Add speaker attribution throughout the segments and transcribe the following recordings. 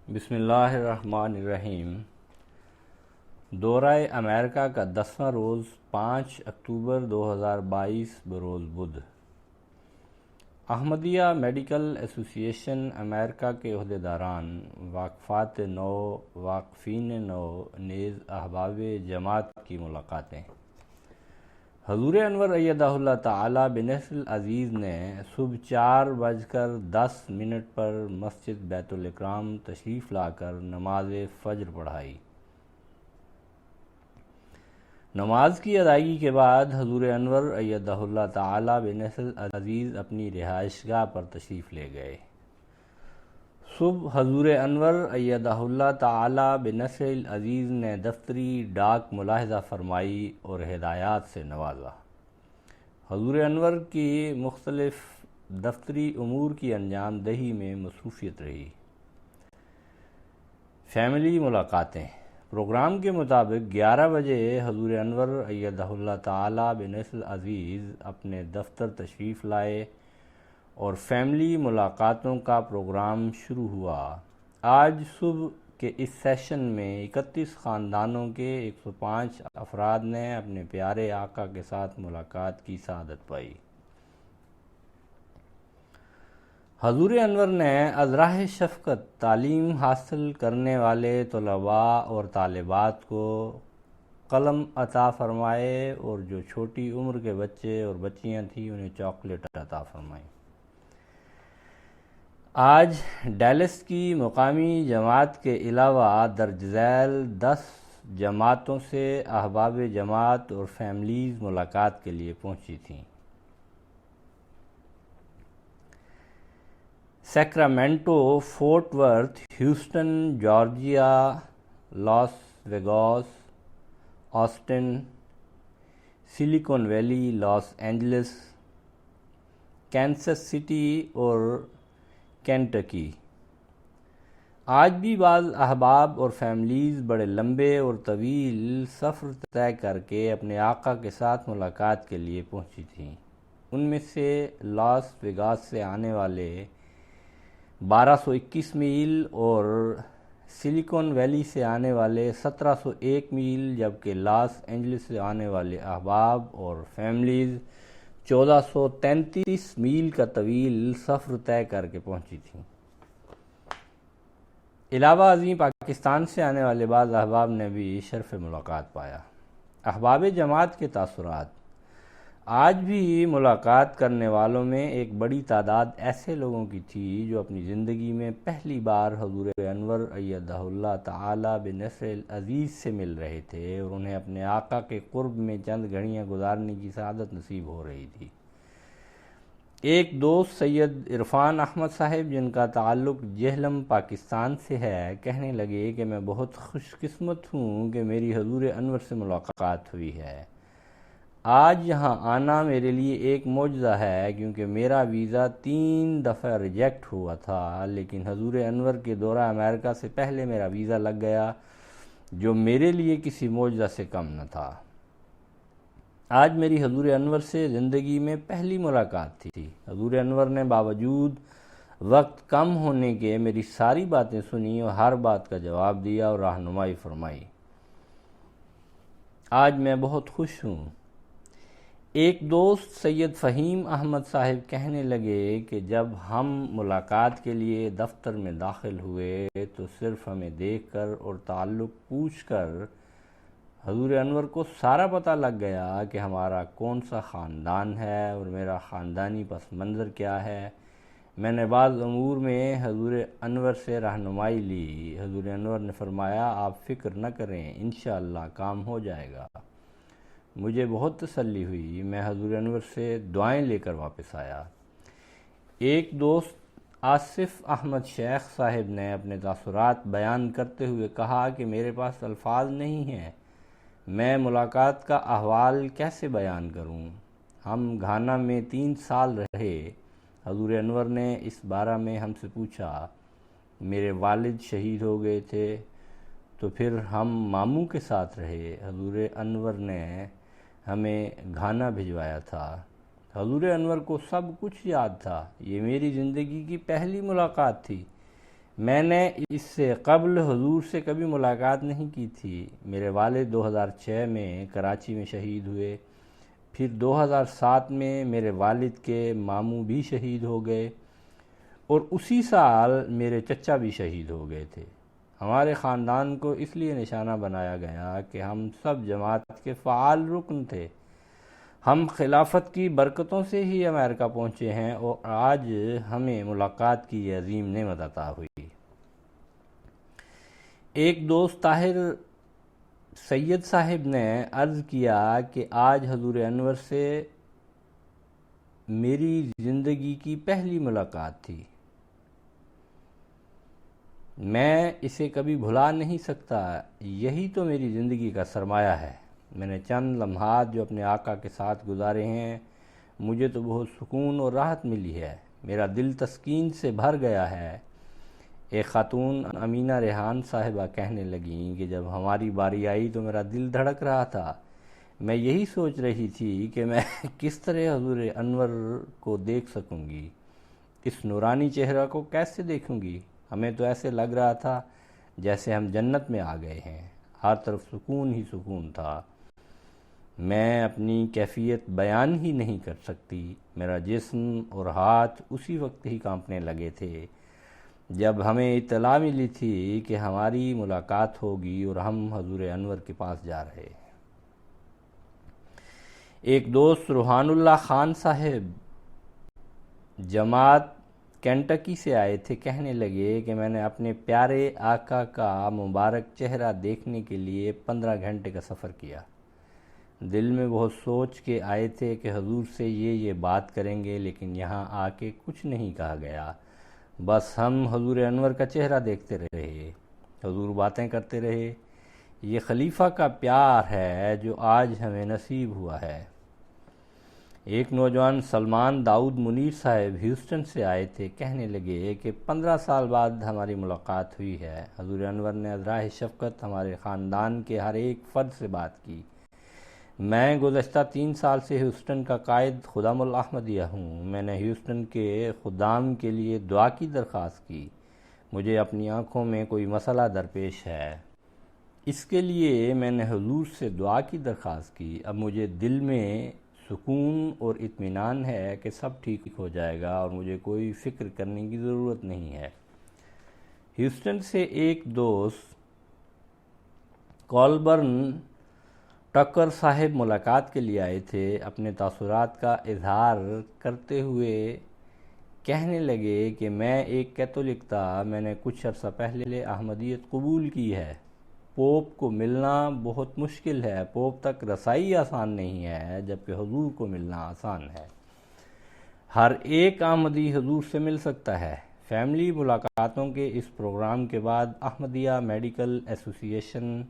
Speaker 1: بسم اللہ الرحمن الرحیم۔ دورہ امریکہ کا 10واں روز 5 اکتوبر 2022 بروز بدھ۔ احمدیہ میڈیکل ایسوسی ایشن امریکہ کے عہدیداران، واقفات نو، واقفین نو نیز احباب جماعت کی ملاقاتیں۔ حضور انور ایدہ اللہ تعالی بنصر العزیز نے صبح 4:10 پر مسجد بیت الاکرام تشریف لا کر نماز فجر پڑھائی۔ نماز کی ادائیگی کے بعد حضور انور ایدہ اللہ تعالی بنصر العزیز اپنی رہائش گاہ پر تشریف لے گئے۔ صبح حضور انور ایدہ اللہ تعالی بنصر العزیز نے دفتری ڈاک ملاحظہ فرمائی اور ہدایات سے نوازا۔ حضور انور کی مختلف دفتری امور کی انجام دہی میں مصروفیت رہی۔ فیملی ملاقاتیں۔ پروگرام کے مطابق 11 بجے حضور انور ایدہ اللہ تعالی بنصر العزیز اپنے دفتر تشریف لائے اور فیملی ملاقاتوں کا پروگرام شروع ہوا۔ آج صبح کے اس سیشن میں 31 خاندانوں کے 105 افراد نے اپنے پیارے آقا کے ساتھ ملاقات کی سعادت پائی۔ حضور انور نے از راہ شفقت تعلیم حاصل کرنے والے طلباء اور طالبات کو قلم عطا فرمائے اور جو چھوٹی عمر کے بچے اور بچیاں تھیں انہیں چاکلیٹ عطا فرمائی۔ آج ڈیلس کی مقامی جماعت کے علاوہ درج ذیل 10 جماعتوں سے احباب جماعت اور فیملیز ملاقات کے لیے پہنچی تھیں۔ Sacramento, Fort Worth, Houston Georgia, Las Vegas, Austin, Silicon Valley, Los Angeles, Kansas City اور کینٹکی۔ آج بھی بعض احباب اور فیملیز بڑے لمبے اور طویل سفر طے کر کے اپنے آقا کے ساتھ ملاقات کے لیے پہنچی تھیں۔ ان میں سے لاس ویگاس سے آنے والے 1221 میل اور سلیکون ویلی سے آنے والے 1701 میل، جبکہ لاس اینجلس سے آنے والے احباب اور فیملیز 1433 میل کا طویل سفر طے کر کے پہنچی تھیں۔ علاوہ ازیں پاکستان سے آنے والے بعض احباب نے بھی شرف ملاقات پایا۔ احباب جماعت کے تاثرات۔ آج بھی ملاقات کرنے والوں میں ایک بڑی تعداد ایسے لوگوں کی تھی جو اپنی زندگی میں پہلی بار حضور انور ایدہ اللہ تعالی بنصر العزیز سے مل رہے تھے اور انہیں اپنے آقا کے قرب میں چند گھڑیاں گزارنے کی سعادت نصیب ہو رہی تھی۔ ایک دوست سید عرفان احمد صاحب، جن کا تعلق جہلم پاکستان سے ہے، کہنے لگے کہ میں بہت خوش قسمت ہوں کہ میری حضور انور سے ملاقات ہوئی ہے۔ آج یہاں آنا میرے لیے ایک معجزہ ہے، کیونکہ میرا ویزا 3 دفعہ ریجیکٹ ہوا تھا، لیکن حضور انور کے دورہ امریکہ سے پہلے میرا ویزا لگ گیا، جو میرے لیے کسی معجزہ سے کم نہ تھا۔ آج میری حضور انور سے زندگی میں پہلی ملاقات تھی۔ حضور انور نے باوجود وقت کم ہونے کے میری ساری باتیں سنی اور ہر بات کا جواب دیا اور رہنمائی فرمائی۔ آج میں بہت خوش ہوں۔ ایک دوست سید فہیم احمد صاحب کہنے لگے کہ جب ہم ملاقات کے لیے دفتر میں داخل ہوئے تو صرف ہمیں دیکھ کر اور تعلق پوچھ کر حضور انور کو سارا پتہ لگ گیا کہ ہمارا کون سا خاندان ہے اور میرا خاندانی پس منظر کیا ہے۔ میں نے بعض امور میں حضور انور سے رہنمائی لی۔ حضور انور نے فرمایا، آپ فکر نہ کریں، انشاءاللہ کام ہو جائے گا۔ مجھے بہت تسلی ہوئی۔ میں حضور انور سے دعائیں لے کر واپس آیا۔ ایک دوست آصف احمد شیخ صاحب نے اپنے تاثرات بیان کرتے ہوئے کہا کہ میرے پاس الفاظ نہیں ہیں، میں ملاقات کا احوال کیسے بیان کروں۔ ہم گھانا میں 3 سال رہے۔ حضور انور نے اس بارے میں ہم سے پوچھا۔ میرے والد شہید ہو گئے تھے تو پھر ہم ماموں کے ساتھ رہے۔ حضور انور نے ہمیں گھانا بھجوایا تھا۔ حضور انور کو سب کچھ یاد تھا۔ یہ میری زندگی کی پہلی ملاقات تھی۔ میں نے اس سے قبل حضور سے کبھی ملاقات نہیں کی تھی۔ میرے والد 2006 میں کراچی میں شہید ہوئے، پھر 2007 میں میرے والد کے ماموں بھی شہید ہو گئے، اور اسی سال میرے چچا بھی شہید ہو گئے تھے۔ ہمارے خاندان کو اس لیے نشانہ بنایا گیا کہ ہم سب جماعت کے فعال رکن تھے۔ ہم خلافت کی برکتوں سے ہی امریکہ پہنچے ہیں، اور آج ہمیں ملاقات کی یہ عظیم نعمت عطا ہوئی۔ ایک دوست طاہر سید صاحب نے عرض کیا کہ آج حضور انور سے میری زندگی کی پہلی ملاقات تھی۔ میں اسے کبھی بھلا نہیں سکتا، یہی تو میری زندگی کا سرمایہ ہے۔ میں نے چند لمحات جو اپنے آقا کے ساتھ گزارے ہیں، مجھے تو بہت سکون اور راحت ملی ہے، میرا دل تسکین سے بھر گیا ہے۔ ایک خاتون امینہ ریحان صاحبہ کہنے لگیں کہ جب ہماری باری آئی تو میرا دل دھڑک رہا تھا۔ میں یہی سوچ رہی تھی کہ میں کس طرح حضور انور کو دیکھ سکوں گی، اس نورانی چہرہ کو کیسے دیکھوں گی۔ ہمیں تو ایسے لگ رہا تھا جیسے ہم جنت میں آ گئے ہیں، ہر طرف سکون ہی سکون تھا۔ میں اپنی کیفیت بیان ہی نہیں کر سکتی، میرا جسم اور ہاتھ اسی وقت ہی کانپنے لگے تھے جب ہمیں اطلاع ملی تھی کہ ہماری ملاقات ہوگی اور ہم حضور انور کے پاس جا رہے ہیں۔ ایک دوست روحان اللہ خان صاحب جماعت کینٹکی سے آئے تھے، کہنے لگے کہ میں نے اپنے پیارے آقا کا مبارک چہرہ دیکھنے کے لیے 15 گھنٹے کا سفر کیا۔ دل میں بہت سوچ کے آئے تھے کہ حضور سے یہ بات کریں گے، لیکن یہاں آ کے کچھ نہیں کہا گیا، بس ہم حضور انور کا چہرہ دیکھتے رہے، حضور باتیں کرتے رہے۔ یہ خلیفہ کا پیار ہے جو آج ہمیں نصیب ہوا ہے۔ ایک نوجوان سلمان داؤد منیر صاحب ہیوسٹن سے آئے تھے، کہنے لگے کہ 15 سال بعد ہماری ملاقات ہوئی ہے۔ حضور انور نے عذرائے شفقت ہمارے خاندان کے ہر ایک فرد سے بات کی۔ میں گزشتہ 3 سال سے ہیوسٹن کا قائد خدام الاحمدیہ ہوں۔ میں نے ہیوسٹن کے خدام کے لیے دعا کی درخواست کی۔ مجھے اپنی آنکھوں میں کوئی مسئلہ درپیش ہے، اس کے لیے میں نے حضور سے دعا کی درخواست کی۔ اب مجھے دل میں سکون اور اطمینان ہے کہ سب ٹھیک ہو جائے گا اور مجھے کوئی فکر کرنے کی ضرورت نہیں ہے۔ ہیوسٹن سے ایک دوست کولبرن ٹکر صاحب ملاقات کے لیے آئے تھے۔ اپنے تاثرات کا اظہار کرتے ہوئے کہنے لگے کہ میں ایک کیتھولک تھا، میں نے کچھ عرصہ پہلے احمدیت قبول کی ہے۔ پوپ کو ملنا بہت مشکل ہے، پوپ تک رسائی آسان نہیں ہے، جبکہ حضور کو ملنا آسان ہے۔ ہر ایک احمدی حضور سے مل سکتا ہے۔ فیملی ملاقاتوں کے اس پروگرام کے بعد احمدیہ میڈیکل ایسوسی ایشن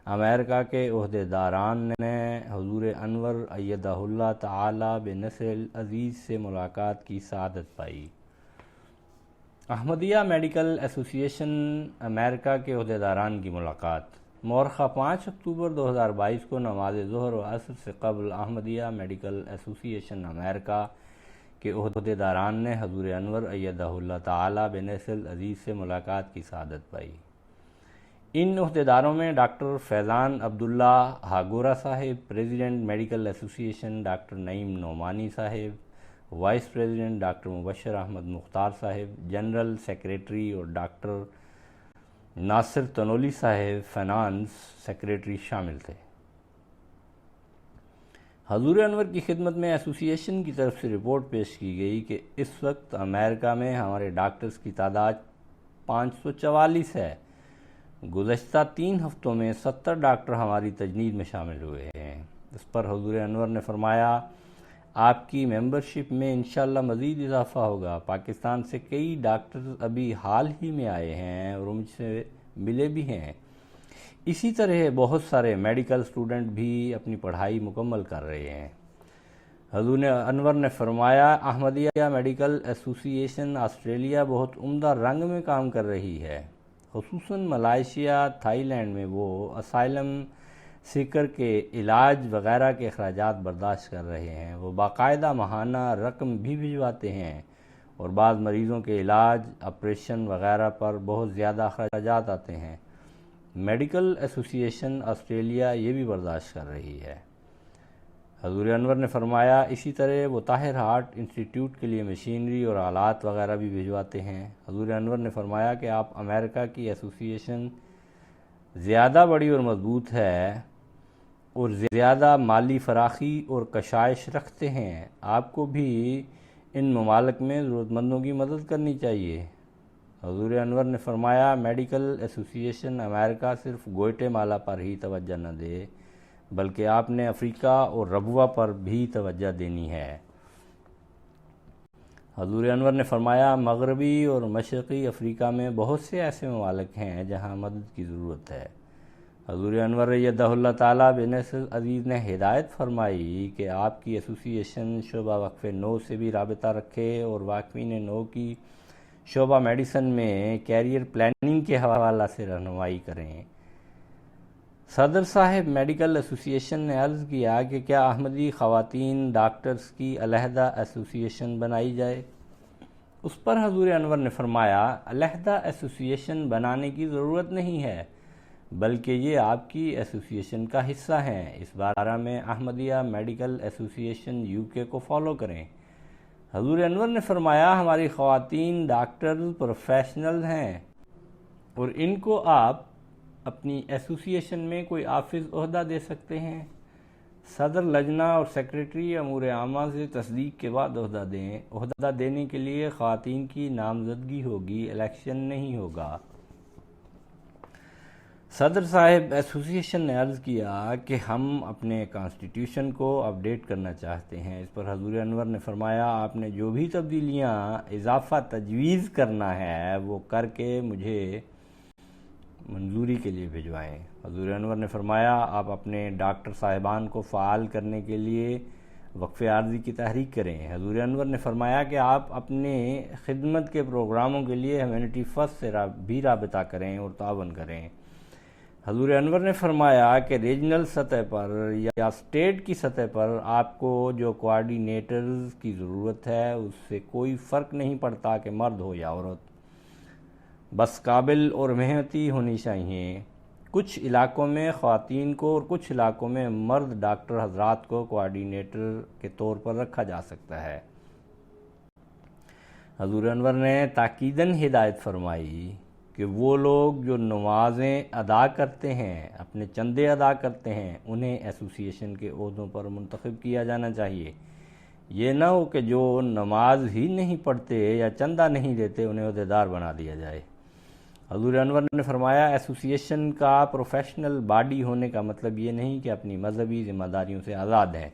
Speaker 1: امریکہ کے عہدیداران نے حضور انور ایدہ اللہ تعالی بنصر العزیز سے ملاقات کی سعادت پائی۔ احمدیہ میڈیکل ایسوسی ایشن امریکہ کے عہدیداران کی ملاقات مورخہ 5 اکتوبر 2022 کو نماز ظہر و عصر سے قبل احمدیہ میڈیکل ایسوسی ایشن امریکہ کے عہدیداران نے حضور انور ایدہ اللہ تعالی بنصر العزیز سے ملاقات کی سعادت پائی۔ ان عہدیداروں میں ڈاکٹر فیضان عبداللہ ہاگورہ صاحب، پریزیڈنٹ میڈیکل ایسوسی ایشن ڈاکٹر نعیم نعمانی صاحب، وائس پریزیڈنٹ ڈاکٹر مبشر احمد مختار صاحب، جنرل سیکریٹری اور ڈاکٹر ناصر تنولی صاحب فائنانس سیکریٹری شامل تھے۔ حضور انور کی خدمت میں ایسوسی ایشن کی طرف سے رپورٹ پیش کی گئی کہ اس وقت امریکہ میں ہمارے ڈاکٹرز کی تعداد 544 ہے۔ گزشتہ 3 ہفتوں میں 70 ڈاکٹر ہماری تجنید میں شامل ہوئے ہیں۔ اس پر حضور انور نے فرمایا، آپ کی ممبرشپ میں انشاءاللہ مزید اضافہ ہوگا۔ پاکستان سے کئی ڈاکٹرز ابھی حال ہی میں آئے ہیں اور مجھ سے ملے بھی ہیں۔ اسی طرح بہت سارے میڈیکل اسٹوڈنٹ بھی اپنی پڑھائی مکمل کر رہے ہیں۔ حضور انور نے فرمایا، احمدیہ میڈیکل ایسوسی ایشن آسٹریلیا بہت عمدہ رنگ میں کام کر رہی ہے، خصوصاً ملائیشیا، تھائی لینڈ میں وہ اسائلم سیکر کے علاج وغیرہ کے اخراجات برداشت کر رہے ہیں۔ وہ باقاعدہ ماہانہ رقم بھی بھجواتے ہیں اور بعض مریضوں کے علاج، آپریشن وغیرہ پر بہت زیادہ اخراجات آتے ہیں۔ میڈیکل ایسوسی ایشن آسٹریلیا یہ بھی برداشت کر رہی ہے۔ حضور انور نے فرمایا اسی طرح وہ طاہر ہارٹ انسٹیٹیوٹ کے لیے مشینری اور آلات وغیرہ بھی بھجواتے ہیں۔ حضور انور نے فرمایا کہ آپ امریکہ کی ایسوسی ایشن زیادہ بڑی اور مضبوط ہے اور زیادہ مالی فراخی اور کشائش رکھتے ہیں، آپ کو بھی ان ممالک میں ضرورت مندوں کی مدد کرنی چاہیے۔ حضور انور نے فرمایا میڈیکل ایسوسی ایشن امریکہ صرف گوئٹے مالا پر ہی توجہ نہ دے بلکہ آپ نے افریقہ اور ربوہ پر بھی توجہ دینی ہے۔ حضور انور نے فرمایا مغربی اور مشرقی افریقہ میں بہت سے ایسے ممالک ہیں جہاں مدد کی ضرورت ہے۔ حضور انور ایدہ اللہ تعالیٰ بنصر عزیز نے ہدایت فرمائی کہ آپ کی ایسوسی ایشن شعبہ وقف نو سے بھی رابطہ رکھے اور واقفین نو کی شعبہ میڈیسن میں کیریئر پلاننگ کے حوالہ سے رہنمائی کریں۔ صدر صاحب میڈیکل ایسوسی ایشن نے عرض کیا کہ کیا احمدی خواتین ڈاکٹرز کی علیحدہ ایسوسی ایشن بنائی جائے؟ اس پر حضور انور نے فرمایا علیحدہ ایسوسی ایشن بنانے کی ضرورت نہیں ہے بلکہ یہ آپ کی ایسوسی ایشن کا حصہ ہیں۔ اس بارے میں احمدیہ میڈیکل ایسوسی ایشن UK کو فالو کریں۔ حضور انور نے فرمایا ہماری خواتین ڈاکٹرز پروفیشنل ہیں اور ان کو آپ اپنی ایسوسی ایشن میں کوئی حافظ عہدہ دے سکتے ہیں۔ صدر لجنہ اور سیکریٹری امور عامہ سے تصدیق کے بعد عہدہ دیں۔ عہدہ دینے کے لیے خواتین کی نامزدگی ہوگی، الیکشن نہیں ہوگا۔ صدر صاحب ایسوسی ایشن نے عرض کیا کہ ہم اپنے کانسٹیٹیوشن کو اپڈیٹ کرنا چاہتے ہیں۔ اس پر حضور انور نے فرمایا آپ نے جو بھی تبدیلیاں اضافہ تجویز کرنا ہے وہ کر کے مجھے منظوری کے لیے بھجوائیں۔ حضور انور نے فرمایا آپ اپنے ڈاکٹر صاحبان کو فعال کرنے کے لیے وقف عارضی کی تحریک کریں۔ حضور انور نے فرمایا کہ آپ اپنے خدمت کے پروگراموں کے لیے ہیومینٹی فرسٹ سے بھی رابطہ کریں اور تعاون کریں۔ حضور انور نے فرمایا کہ ریجنل سطح پر یا اسٹیٹ کی سطح پر آپ کو جو کوآرڈینیٹرز کی ضرورت ہے اس سے کوئی فرق نہیں پڑتا کہ مرد ہو یا عورت، بس قابل اور محنتی ہونی چاہیے۔ کچھ علاقوں میں خواتین کو اور کچھ علاقوں میں مرد ڈاکٹر حضرات کو کوآرڈینیٹر کے طور پر رکھا جا سکتا ہے۔ حضور انور نے تاکیداً ہدایت فرمائی کہ وہ لوگ جو نمازیں ادا کرتے ہیں، اپنے چندے ادا کرتے ہیں، انہیں ایسوسی ایشن کے عہدوں پر منتخب کیا جانا چاہیے۔ یہ نہ ہو کہ جو نماز ہی نہیں پڑھتے یا چندہ نہیں دیتے انہیں عہدیدار بنا دیا جائے۔ حضور انور نے فرمایا ایسوسی ایشن کا پروفیشنل باڈی ہونے کا مطلب یہ نہیں کہ اپنی مذہبی ذمہ داریوں سے آزاد ہیں۔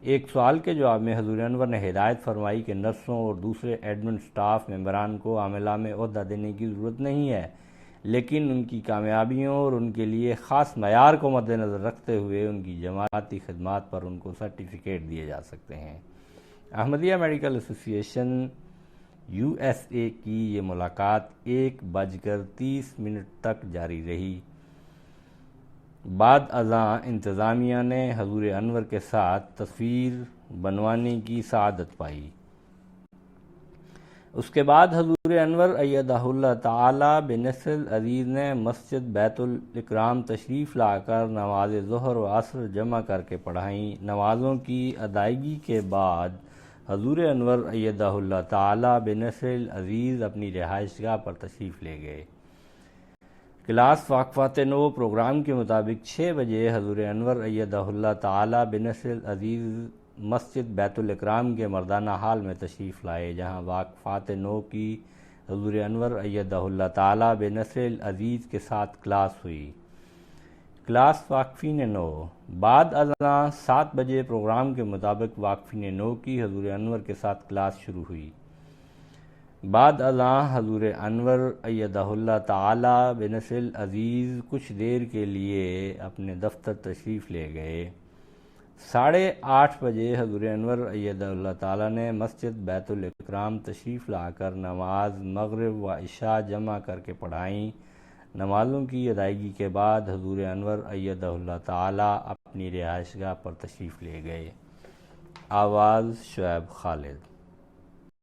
Speaker 1: ایک سوال کے جواب میں حضور انور نے ہدایت فرمائی کہ نرسوں اور دوسرے ایڈمن سٹاف ممبران کو عاملہ میں عہدہ دینے کی ضرورت نہیں ہے، لیکن ان کی کامیابیوں اور ان کے لیے خاص معیار کو مد نظر رکھتے ہوئے ان کی جماعتی خدمات پر ان کو سرٹیفکیٹ دیے جا سکتے ہیں۔ احمدیہ میڈیکل ایسوسی ایشن USA کی یہ ملاقات 1:30 تک جاری رہی۔ بعد ازاں انتظامیہ نے حضور انور کے ساتھ تصویر بنوانے کی سعادت پائی۔ اس کے بعد حضور انور ایدہ اللہ تعالی بنصر عزیز نے مسجد بیت الاکرام تشریف لا کر نماز ظہر و عصر جمع کر کے پڑھائیں۔ نمازوں کی ادائیگی کے بعد حضور انور ایدہ اللہ تعالی بنصر عزیز اپنی رہائش گاہ پر تشریف لے گئے۔ کلاس واقفات نو پروگرام کے مطابق 6 بجے حضور انور ایدہ اللہ تعالی بنصر عزیز مسجد بیت الاکرام کے مردانہ ہال میں تشریف لائے، جہاں واقفات نو کی حضور انور ایدہ اللہ تعالی بنصر عزیز کے ساتھ کلاس ہوئی۔ کلاس واقفین نو بعد ازاں 7 بجے پروگرام کے مطابق واقفین نو کی حضور انور کے ساتھ کلاس شروع ہوئی۔ بعد ازاں حضور انور ایدہ اللہ تعالی بنصر عزیز کچھ دیر کے لیے اپنے دفتر تشریف لے گئے۔ 8:30 بجے حضور انور ایدہ اللہ تعالی نے مسجد بیت الاکرام تشریف لا کر نماز مغرب و عشاء جمع کر کے پڑھائیں۔ نمازوں کی ادائیگی کے بعد حضور انور ایدہ اللہ تعالی اپنی رہائش گاہ پر تشریف لے گئے۔ آواز شعیب خالد۔